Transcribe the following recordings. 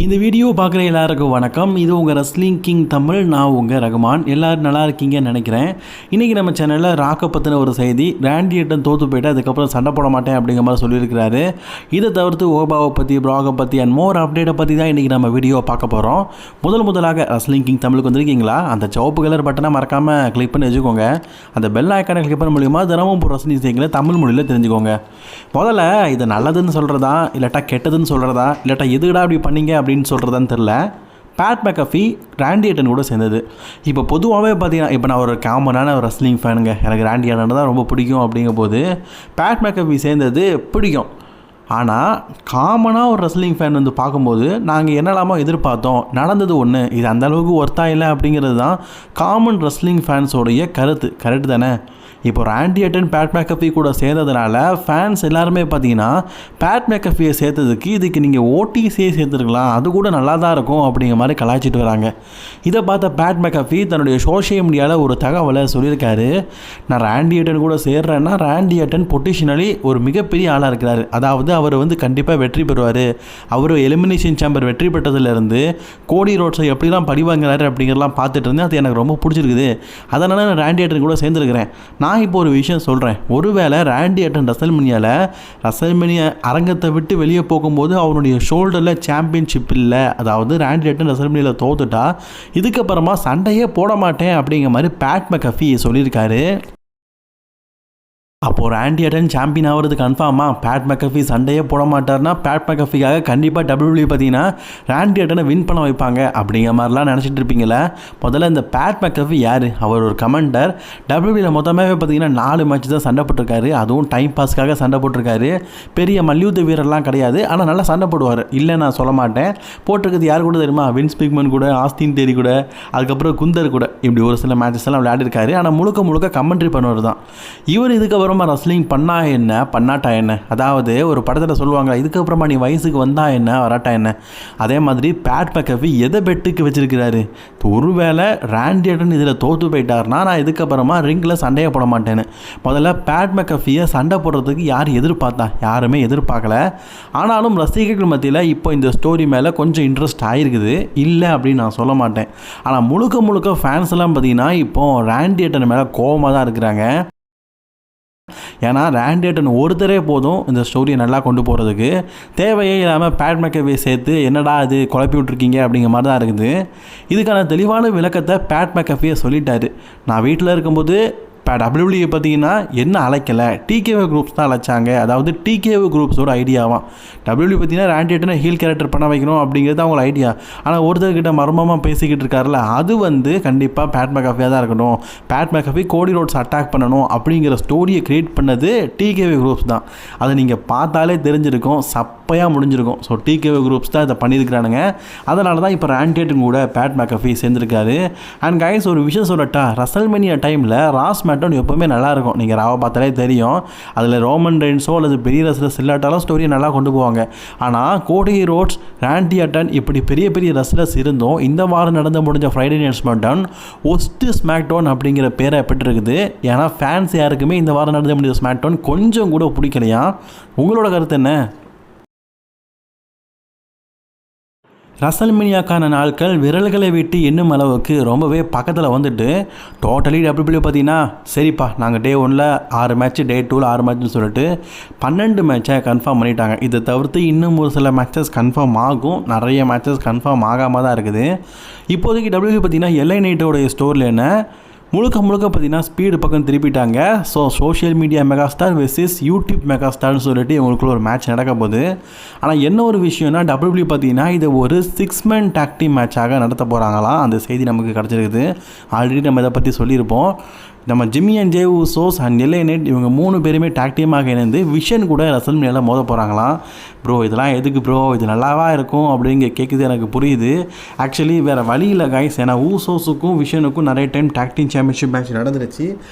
இந்த வீடியோ பார்க்குற எல்லாருக்கும் வணக்கம். இது உங்கள் ரெஸ்லிங் கிங் தமிழ். நான் உங்கள் ரகுமான். எல்லோரும் நல்லா இருக்கீங்கன்னு நினைக்கிறேன். இன்றைக்கி நம்ம சேனலில் ராக்கை பற்றின ஒரு செய்தி. ராண்டி ஆர்டன் தோற்று போய்ட்டு அதுக்கப்புறம் சண்டை போட மாட்டேன் அப்படிங்கிற மாதிரி சொல்லியிருக்கிறாரு. இதை தவிர்த்து ஓபாவை பற்றி, ப்ராகை பற்றி அண்ட் மோர் அப்டேட்டை பற்றி தான் இன்றைக்கி நம்ம வீடியோ பார்க்க போகிறோம். முதலாக ரெஸ்லிங் கிங் தமிழுக்கு வந்திருக்கீங்களா? அந்த சிவப்பு கலர் பட்டனை மறக்காமல் கிளிக் பண்ணி வச்சுக்கோங்க. அந்த பெல் ஐக்கானை கிளிக் பண்ண மூலிமா தினமும் ரெஸ்லிங் செய்திகளை தமிழ் மொழியில் தெரிஞ்சுக்கோங்க. முதல்ல இதை நல்லதுன்னு சொல்கிறதா இல்லாட்டா கெட்டதுன்னு சொல்கிறதா இல்லாட்டா எதுடா அப்படி பண்ணீங்க அப்படின்னு சொல்கிறதான்னு தெரில. பேட் மெக்கஃபி ராண்டி ஆர்டன் கூட சேர்ந்தது. இப்போ பொதுவாகவே பார்த்தீங்கன்னா, இப்போ நான் ஒரு காமனான ஒரு ரெஸ்லிங் ஃபேனுங்க. எனக்கு ராண்டி ஆர்டன் தான் ரொம்ப பிடிக்கும். அப்படிங்கும் போது பேட் மெக்கஃபி சேர்ந்தது பிடிக்கும். ஆனால் காமனாக ஒரு ரெஸ்லிங் ஃபேன் வந்து பார்க்கும்போது நாங்கள் என்னெல்லாமோ எதிர்பார்த்தோம், நடந்தது ஒன்று, இது அந்தளவுக்கு ஒர்த்தா இல்லை அப்படிங்கிறது தான் காமன் ரெஸ்லிங் ஃபேன்ஸோடைய கரெக்டு தானே? இப்போ ராண்டி ஆர்டன் பேட் மெக்கஃபி கூட சேர்ந்ததுனால ஃபேன்ஸ் எல்லாருமே பார்த்தீங்கன்னா பேட் மெக்கஃபியை சேர்த்ததுக்கு இதுக்கு நீங்கள் ஓடிசியை சேர்த்துருக்கலாம், அது கூட நல்லா தான் இருக்கும் அப்படிங்கிற மாதிரி கலாய்ச்சிட்டு வராங்க. இதை பார்த்த பேட் மெக்கஃபி தன்னுடைய சோஷியல் மீடியாவில் ஒரு தகவலை சொல்லியிருக்காரு. நான் ராண்டி ஆர்டன் கூட சேர்றேன்னா ராண்டி ஆர்டன் பொசிஷனலி ஒரு மிகப்பெரிய ஆளாக இருக்கிறாரு. அதாவது அவர் வந்து கண்டிப்பாக வெற்றி பெறுவார். அவர் எலிமினேஷன் சேம்பர் வெற்றி பெற்றதுலேருந்து கோடி ரோட்ஸை எப்படிலாம் படிவாங்கிறாரு அப்படிங்கிறலாம் பார்த்துட்டு இருந்தேன். அது எனக்கு ரொம்ப பிடிச்சிருக்குது. அதனால் நான் ராண்டி ஆர்டன் கூட சேர்ந்துருக்கிறேன். நான் இப்போ ஒரு விஷயம் சொல்கிறேன். ஒருவேளை ராண்டி ஆர்டன் ரெசல்மேனியா அரங்கத்தை விட்டு வெளியே போகும்போது அவனுடைய ஷோல்டரில் சாம்பியன்ஷிப் இல்லை, அதாவது ராண்டி ஆர்டன் ரெசல்மேனியாவில் தோத்துட்டா இதுக்கப்புறமா சண்டையே போட மாட்டேன் அப்படிங்கிற மாதிரி பேட் மெக்கஃபி சொல்லியிருக்காரு. அப்போது ராண்டி ஆர்டன் சாம்பியன் ஆகிறது கன்ஃபார்மாக? பேட் மெக்கஃபி சண்டையே போட மாட்டார்னா பேட் மெக்கஃபிக்காக கண்டிப்பாக டபிள்யூடபிள்யூ பார்த்தீங்கன்னா ராண்டி ஆர்டனை வின் பண்ண வைப்பாங்க அப்படிங்கிற மாதிரிலாம் நினச்சிட்டு இருப்பீங்களே. முதல்ல இந்த பேட் மெக்கஃபி யார்? அவர் ஒரு கமெண்டர். டபிள்யூடபிள்யூவில் மொத்தமாகவே பார்த்தீங்கன்னா 4 மேட்ச் தான் சண்டை போட்டிருக்காரு. அதுவும் டைம் பாஸ்க்காக சண்டை போட்டிருக்காரு. பெரிய மல்யுத்த வீரர்லாம் கிடையாது, ஆனால் நல்லா சண்டை போடுவார். இல்லை நான் சொல்ல மாட்டேன். போட்டிருக்கிறது யார் கூட தெரியுமா? வின்ஸ் பிக்மன் கூட, ஆஸ்டின் தேரி கூட, அதுக்கப்புறம் குந்தர் கூட, இப்படி ஒரு சில மேட்சஸ் எல்லாம் விளையாடிருக்காரு. ஆனால் முழுக்க கமெண்ட்ரி பண்ணுவார் தான். இவர் இதுக்கப்புறம் ரெஸ்லிங் பண்ணா என்ன பண்ணாட்டா என்ன, அதாவது ஒரு படத்தில் சொல்லுவாங்க, இதுக்கப்புறமா நீ வயசுக்கு வந்தா என்ன வராட்டா என்ன, அதே மாதிரி பேட் மெக்கஃபி எதை பெட்டுக்கு வச்சிருக்கிறாரு? ஒருவேளை ராண்டி ஆர்டன் இதில் தோற்று போயிட்டார்னா நான் இதுக்கப்புறமா ரிங்கில் சண்டையை போட மாட்டேன்னு. முதல்ல பேட் மெக்கஃபியை சண்டை போடுறதுக்கு யார் எதிர்பார்த்தா? யாருமே எதிர்பார்க்கல. ஆனாலும் ரசிகர்கள் மத்தியில் இப்போ இந்த ஸ்டோரி மேலே கொஞ்சம் இன்ட்ரெஸ்ட் ஆகிருக்குது. இல்லை அப்படின்னு நான் சொல்ல மாட்டேன். ஆனால் முழுக்க ஃபேன்ஸ் எல்லாம் பார்த்தீங்கன்னா இப்போ ராண்டி ஆர்டன் மேலே கோபமாக தான் இருக்கிறாங்க. ஏன்னா ராண்டி ஆர்டன் ஒருத்தரே போதும் இந்த ஸ்டோரியை நல்லா கொண்டு போகிறதுக்கு. தேவையே இல்லாமல் பேட் மெக்கஃபியை சேர்த்து என்னடா இது குழப்பி விட்ருக்கீங்க அப்படிங்கிற மாதிரி தான் இருக்குது. இதுக்கான தெளிவான விளக்கத்தை பேட் மெக்கஃபியை சொல்லிட்டாரு. நான் வீட்டில் இருக்கும்போது டபிள்யூடபிள்யூ பார்த்தீங்கன்னா என்ன அழைக்கலை, டிகேஓ குரூப்ஸ் தான் அழைச்சாங்க. அதாவது டிகேஓ குரூப்ஸோட ஐடியாவாம். டபிள்யூடபிள்யூ பார்த்தீங்கன்னா ராண்டி ஆர்டனை ஹீல் கேரக்டர் பண்ண வைக்கணும் அப்படிங்கிறது அவங்களோட ஐடியா. ஆனால் ஒருத்தர்கிட்ட மர்மமாக பேசிக்கிட்டு இருக்காருல்ல, அது வந்து கண்டிப்பாக பேட் மெக்கஃபியாக தான் இருக்கணும். பேட் மெக்கஃபி கோடி ரோட்ஸ் அட்டாக் பண்ணணும் அப்படிங்கிற ஸ்டோரியை க்ரியேட் பண்ணது டிகேஓ குரூப்ஸ் தான். அதை நீங்கள் பார்த்தாலே தெரிஞ்சிருக்கும், சப்பையாக முடிஞ்சிருக்கும். ஸோ டிகேஓ குரூப்ஸ் தான் இதை பண்ணியிருக்கிறானுங்க. அதனால தான் இப்போ ராண்டி ஆர்டன் கூட பேட் மெக்கஃபி சேர்ந்துருக்காரு. அண்ட் கைஸ், ஒரு விஷயம் சொல்லட்டா, ரெசல்மேனியா டைமில் ராஸ் எப்பவுமே நல்லா இருக்கும். நீங்கள் ராவை பார்த்தாலே தெரியும். அதில் ரோமன் ரெயின்ஸோ அல்லது பெரிய ரெஸ்லர்ஸ் இல்லாட்டாலும் ஸ்டோரியை நல்லா கொண்டு போவாங்க. ஆனால் கோடி ரோட்ஸ், ராண்டி ஆர்டன் இப்படி பெரிய ரெஸ்லர்ஸ் இருந்தும் இந்த வாரம் நடந்து முடிஞ்ச Friday night SmackDown worst SmackDown அப்படிங்கிற பேரை பெற்றிருக்குது. ஏன்னா ஃபேன்ஸ் யாருக்குமே இந்த வாரம் நடந்து முடிஞ்ச ஸ்மாக்டவுன் கொஞ்சம் கூட பிடிக்கலையா? உங்களோட கருத்து என்ன? ரெசல்மேனியாக்கான நாட்கள் விரல்களை விட்டு எண்ணும் அளவுக்கு ரொம்பவே பக்கத்தில் வந்துட்டு டோட்டலி டபிள்யூடபிள்யூ பார்த்தீங்கன்னா சரிப்பா நாங்கள் டே 1ல் 6 மேட்ச்சு, டே 2ல் 6 மேட்ச்னு சொல்லிட்டு 12 மேட்சை கன்ஃபார்ம் பண்ணிட்டாங்க. இதை தவிர்த்து இன்னும் ஒரு சில மேட்சஸ் கன்ஃபார்ம் ஆகும். நிறைய மேட்சஸ் கன்ஃபார்ம் ஆகாமல் தான் இருக்குது. இப்போதைக்கு டபிள்யூடபிள்யூ பார்த்தீங்கன்னா எல்ஐ நைட்டோடைய ஸ்டோரில் என்ன முழுக்க பார்த்தீங்கன்னா ஸ்பீடு பக்கம் திருப்பிட்டாங்க. So social media megastar versus YouTube மெகாஸ்டார்னு சொல்லிட்டு இவங்களுக்குள்ள ஒரு மேட்ச் நடக்க போகுது. ஆனால் என்ன ஒரு விஷயம்னா டபிள்யூடபிள்யூ பார்த்தீங்கன்னா இதை ஒரு 6 மேன் டாக் டீம் மேட்சாக நடத்த போகிறாங்களாம். அந்த செய்தி நமக்கு கிடச்சிருக்குது. ஆல்ரெடி நம்ம இதை பற்றி சொல்லியிருப்போம். நம்ம Jimmy and Jey Usos and LA Knight இவங்க 3 பேருமே டாக் டீமாக இணைந்து விஷன் கூட ரெசல்மேனியாவில் மோத போகிறாங்களாம். ப்ரோ இதெல்லாம் எதுக்கு ப்ரோ, இது நல்லாவா இருக்கும் அப்படிங்க கேட்குது. எனக்கு புரியுது. ஆக்சுவலி வேறு வழி இல்லை கைஸ். ஏன்னா ஊசோஸுக்கும் விஷனுக்கும் நிறைய time talk team championship match நடந்துருச்சு.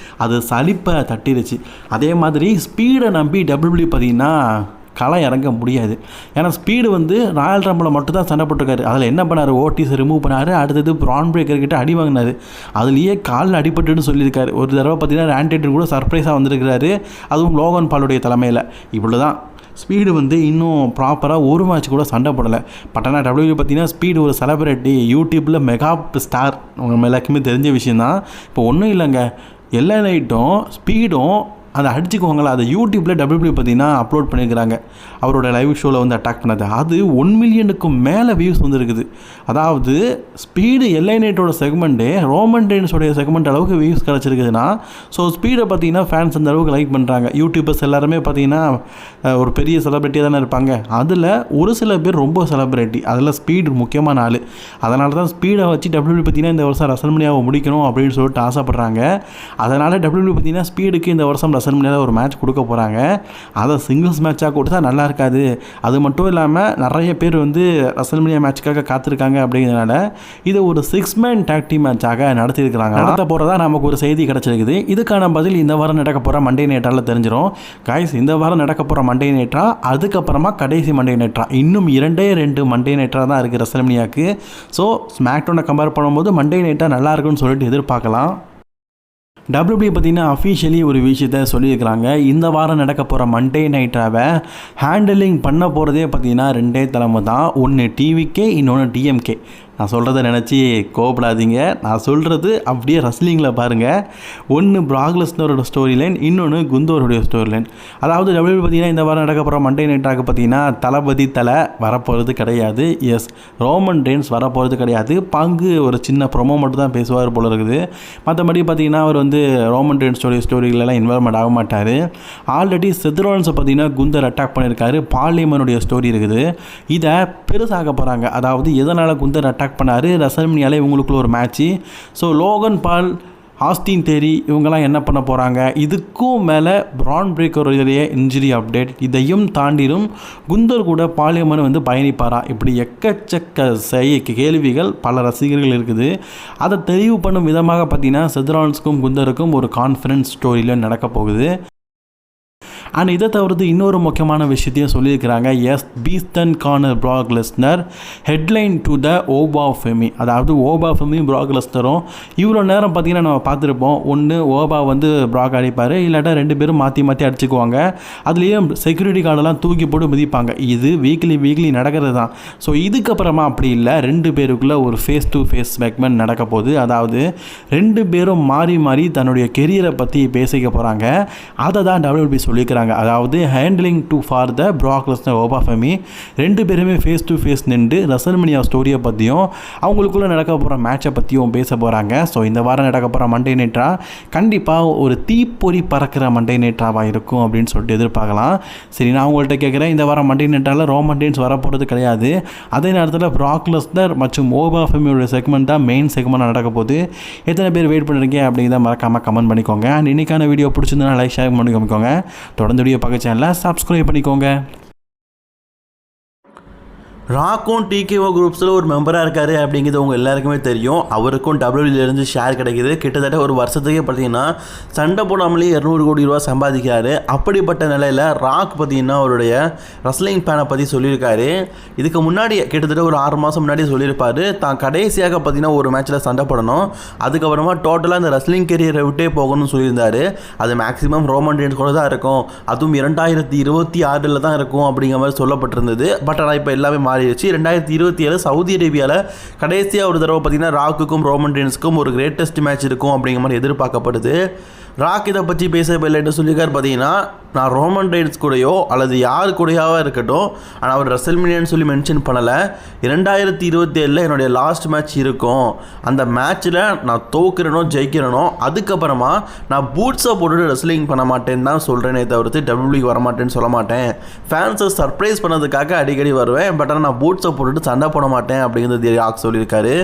அது சலிப்பை தட்டிருச்சு. அதே மாதிரி ஸ்பீடை நம்பி டபிள்யூடபிள்யூ பார்த்தீங்கன்னா களை இறங்க முடியாது. ஏன்னா ஸ்பீடு வந்து ராயல் ரம்பில் மட்டும் தான் சண்டை போட்டிருக்காரு. அதில் என்ன பண்ணார்? ஓடிஸை ரிமூவ் பண்ணார். அடுத்தது ப்ரான் பிரேக்கர்கிட்ட அடி வாங்கினார். அதுலேயே காலில் அடிபட்டுன்னு சொல்லியிருக்காரு. ஒரு தடவை பார்த்தீங்கன்னா ராண்டி ஆர்டன் கூட சர்ப்ரைஸாக வந்திருக்கிறாரு. அதுவும் லோகன் பாலுடைய தலைமையில். இவ்வளோ தான். ஸ்பீடு வந்து இன்னும் ப்ராப்பராக ஒரு மேட்ச் கூட சண்டை போடலை. பட் ஆனால் WWE பார்த்தீங்கன்னா ஸ்பீடு ஒரு செலிபிரிட்டி, யூடியூப்பில் மெகா ஸ்டார், நம்ம எல்லாருக்குமே தெரிஞ்ச விஷயந்தான். இப்போ ஒன்றும் இல்லைங்க, எல்லா நைட்டும் ஸ்பீடும் அதை அடிச்சுக்குவாங்களா, அதை யூடியூப்பில் WWE பார்த்தீங்கன்னா அப்லோட் பண்ணியிருக்கிறாங்க. அவரோட லைவ் ஷோவில் வந்து அட்டாக் பண்ணது அது 1 மில்லியனுக்கும் மேலே வியூஸ் வந்துருக்குது. அதாவது ஸ்பீடு எல்ஐ நைட்டோட செக்மெண்ட்டே ரோமன் ரெயின்ஸோடைய செக்மெண்ட் அளவுக்கு வியூஸ் கிடச்சிருக்குதுன்னா, ஸோ ஸ்பீடை பார்த்தீங்கன்னா ஃபேன்ஸ் அந்த அளவுக்கு லைக் பண்ணுறாங்க. யூடியூபர்ஸ் எல்லாருமே பார்த்தீங்கன்னா ஒரு பெரிய செலிபிரிட்டியாக தானே இருப்பாங்க. அதில் ஒரு சில பேர் ரொம்ப செலிபிரிட்டி, அதில் ஸ்பீடு முக்கியமான ஆள். அதனால தான் ஸ்பீடை வச்சு WWE பார்த்தீங்கன்னா இந்த வருஷம் ரசல்மனியாவை முடிக்கணும் அப்படின்னு சொல்லிட்டு ஆசைப்பட்றாங்க. அதனால் WWE பார்த்தீங்கன்னா ஸ்பீடுக்கு இந்த வருஷம் ரசல்மனியாவில் ஒரு மேட்ச் கொடுக்க போகிறாங்க. அதை சிங்கிள்ஸ் மேட்சாக கொடுத்தா நல்லா இருக்காது. அது மட்டும் இல்லாமல் நிறைய பேர் வந்து ரசல்மனியா மேட்சுக்காக காத்திருக்காங்க. அப்படிங்கிறதுனால இதை ஒரு 6 மேன் டாக் டீம் மேட்சாக நடத்தியிருக்கிறாங்க. நடத்த போகிறதா நமக்கு ஒரு செய்தி கிடச்சிருக்குது. இதுக்கான பதில் இந்த வாரம் நடக்க போகிற மண்டே நைட்டால் தெரிஞ்சிடும். கைஸ், இந்த வாரம் நடக்க போகிற மண்டே நைட்டா, அதுக்கப்புறமா கடைசி மண்டே நைட்டா, இன்னும் 2 மண்டே நைட்டாக தான் இருக்குது ரசல்மனியாவுக்கு. ஸோ ஸ்மாக்டவுனை கம்பேர் பண்ணும்போது மண்டே நைட்டாக நல்லா இருக்குன்னு சொல்லிட்டு எதிர்பார்க்கலாம். WWE பார்த்தீங்கன்னா அஃபிஷியலி ஒரு விஷயத்த சொல்லியிருக்கிறாங்க. இந்த வாரம் நடக்க போகிற மண்டே நைட்டாவை ஹேண்டலிங் பண்ண போகிறதே பார்த்தீங்கன்னா 2 தலைமை தான். ஒன்று டிவிகே, இன்னொன்று டிஎம்கே. நான் சொல்கிறத நினச்சி கோபப்படாதீங்க. நான் சொல்கிறது அப்படியே ரஸ்லிங்கில் பாருங்கள். ஒன்று பிராக் லெஸ்னரோட ஸ்டோரி லைன், இன்னொன்று குந்தோருடைய ஸ்டோரி லைன். அதாவது WWE பார்த்தீங்கன்னா இந்த வாரம் நடக்க போகிற மண்டே நைட்டாக பார்த்தீங்கன்னா தளபதி தலை வரப்போகிறது கிடையாது. எஸ், ரோமன் ரெயின்ஸ் வரப்போகிறது கிடையாது. பங்கு ஒரு சின்ன ப்ரொமோ மட்டும் தான் பேசுவார் போல இருக்குது. மற்றபடி பார்த்தீங்கன்னா அவர் வந்து ரோமன் ரெயின்ஸோடைய ஸ்டோரிகளெல்லாம் இன்வால்வ்மெண்ட் ஆக மாட்டார். ஆல்ரெடி செத் ரோலன்ஸை பார்த்தீங்கன்னா குந்தர் அட்டாக் பண்ணியிருக்காரு. பார்லிமெனுடைய ஸ்டோரி இருக்குது. இதை பெருசாக போகிறாங்க. அதாவது எதனால் குந்தர் அட்டாக் பண்ணாரு, ரசல்மனியால இவங்களுக்குள்ள ஒரு match. So Logan Paul, Austin Theory இவங்கெல்லாம் என்ன பண்ண போகிறாங்க, இதுக்கும் மேலே பிரான் பிரேக்கருடைய இன்ஜுரி அப்டேட், இதையும் தாண்டிடும் குந்தர் கூட பார்லிமெண்ட் வந்து பயணிப்பாரா, இப்படி எக்கச்சக்க கேள்விகள் பல ரசிகர்கள் இருக்குது. அதை தெளிவு பண்ணும் விதமாக பார்த்தீங்கன்னா செத்ரான்ஸ்க்கும் குந்தருக்கும் ஒரு கான்ஃபரன்ஸ் ஸ்டோரியில் நடக்க போகுது. அண்ட் இதை தவிர்த்து இன்னொரு முக்கியமான விஷயத்தையும் சொல்லியிருக்கிறாங்க. Yes, beast incarnate Brock Lesnar headline to the Oba Femi. அதாவது ஓபா ஃபெமி பிராக் லெஸ்னரும் இவ்வளோ நேரம் பார்த்தீங்கன்னா நம்ம பார்த்துருப்போம். ஒன்று ஓபா வந்து பிராக் அடிப்பார், இல்லாட்டா 2 பேரும் மாற்றி மாற்றி அடிச்சுக்குவாங்க. அதுலேயும் செக்யூரிட்டி கார்டெல்லாம் தூக்கி போட்டு மிதிப்பாங்க. இது வீக்லி நடக்கிறது தான். ஸோ இதுக்கப்புறமா அப்படி இல்லை, 2 பேருக்குள்ளே ஒரு ஃபேஸ் டு ஃபேஸ் செக்மெண்ட் நடக்க போகுது. அதாவது 2 பேரும் மாறி மாறி தன்னுடைய கெரியரை பற்றி பேசிக்க போகிறாங்க. அதை தான் WWE சொல்லியிருக்கிறாங்க. அதாவது handling to for the Brock Lesnar Oba Femi 2 பேருமே ஃபேஸ் டு ஃபேஸ் நின்று ரசல்மனியா ஸ்டோரியை பற்றியும் அவங்களுக்குள்ளே நடக்க போகிற மேட்சை பற்றியும் பேச போகிறாங்க. ஸோ இந்த வாரம் நடக்க போகிற மண்டே நைட்டா கண்டிப்பாக ஒரு தீப்பொறி பறக்கிற மண்டே நைட்டாவாக இருக்கும் அப்படின்னு சொல்லிட்டு எதிர்பார்க்கலாம். சரி, நான் உங்கள்கிட்ட கேட்குறேன், இந்த வாரம் மண்டே நைட்டால் ரோமன் ரெயின்ஸ் வரப்போகிறது கிடையாது. அதே நேரத்தில் பிராக் லெஸ்னர் மற்றும் ஓபா ஃபெமியோட செக்மெண்ட் தான் மெயின் செக்மெண்ட்டாக நடக்க போகுது. எத்தனை பேர் வெயிட் பண்ணுறீங்க அப்படிங்கிறத மறக்காமல் கமெண்ட் பண்ணிக்கோங்க. அண்ட் இன்னைக்கான வீடியோ பிடிச்சிருந்தா லைக் ஷேர் பண்ணி காமிக்கோங்க. தொடர்ந்து வீடியோ பார்க்க சேனலை சப்ஸ்கிரைப் பண்ணிக்கோங்க. ராக்கும் டிகேஓ குரூப்ஸில் ஒரு மெம்பராக இருக்கார் அப்படிங்கிறது உங்கள் எல்லாருக்குமே தெரியும். அவருக்கும் WWEலேருந்து ஷேர் கிடைக்கிது. கிட்டத்தட்ட ஒரு வருஷத்துக்கே பார்த்தீங்கன்னா சண்டை போடாமலே 200 கோடி ரூபா சம்பாதிக்கிறாரு. அப்படிப்பட்ட நிலையில் ராக் பார்த்தீங்கன்னா அவருடைய ரஸ்லிங் பேனை பற்றி சொல்லியிருக்காரு. இதுக்கு முன்னாடி கிட்டத்தட்ட ஒரு 6 மாதம் முன்னாடி சொல்லியிருப்பார், தான் கடைசியாக பார்த்தீங்கன்னா ஒரு மேட்ச்சில் சண்டை போடணும், அதுக்கப்புறமா டோட்டலாக இந்த ரஸ்லிங் கெரியரை விட்டே போகணும்னு சொல்லியிருந்தார். அது மேக்ஸிமம் ரோமன் ரெயின்ஸ் கூட தான் இருக்கும், அதுவும் 2026 தான் இருக்கும் அப்படிங்கிற மாதிரி சொல்லப்பட்டிருந்தது. பட் ஆனால் இப்போ எல்லாமே மாறிடுச்சு. 2027 சவுதி அரேபியாவில் கடைசியாக ஒரு தடவை பார்த்தீங்கன்னா ராக்குக்கும் ரோமன் ரெயின்ஸுக்கும் ஒரு கிரேட்டஸ்ட் மேட்ச் இருக்கும் அப்படிங்கிற மாதிரி எதிர்பார்க்கப்படுது. ராக் இதை பற்றி பேசவே இல்லைன்னு சொல்லியிருக்காரு. பார்த்தீங்கன்னா நான் ரோமன் ரெயின்ஸ் கூடயோ அல்லது யார் கூடயாவோ இருக்கட்டும், ஆனால் அவர் ரசல்மனியான்னு சொல்லி மென்ஷன் பண்ணலை. 2027 என்னுடைய லாஸ்ட் மேட்ச் இருக்கும், அந்த மேட்ச்சில் நான் தோக்கிறனோ ஜெயிக்கிறனோ அதுக்கப்புறமா நான் பூட்ஸை போட்டுட்டு ரெஸ்லிங் பண்ண மாட்டேன்னு தான் சொல்கிறேனே தவிர்த்து WWE வரமாட்டேன்னு சொல்ல மாட்டேன். ஃபேன்ஸை சர்ப்ரைஸ் பண்ணதுக்காக அடிக்கடி வருவேன், பட் ஆனால் நான் பூட்ஸை போட்டுட்டு சண்டை போட மாட்டேன் அப்படிங்கிறது ராக் சொல்லியிருக்காரு.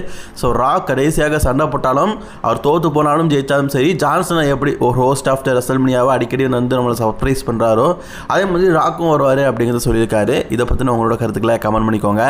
ஸோ ராக் கடைசியாக சண்டை போட்டாலும் அவர் தோற்று போனாலும் ஜெயித்தாலும் சரி, ஜான்சனை எப்படி ஒரு ஹோஸ்ட் ஆஃப் த ரெஸ்ல்மனியாவை அடிக்கடி வந்து நம்மளை சர்ப்ரைஸ் பண்ணுறாரோ அதே மாதிரி ராக்கும் வருவார் அப்படிங்கிறத சொல்லியிருக்காரு. இதை பற்றின உங்களோட கருத்துக்களை கமெண்ட் பண்ணிக்கோங்க.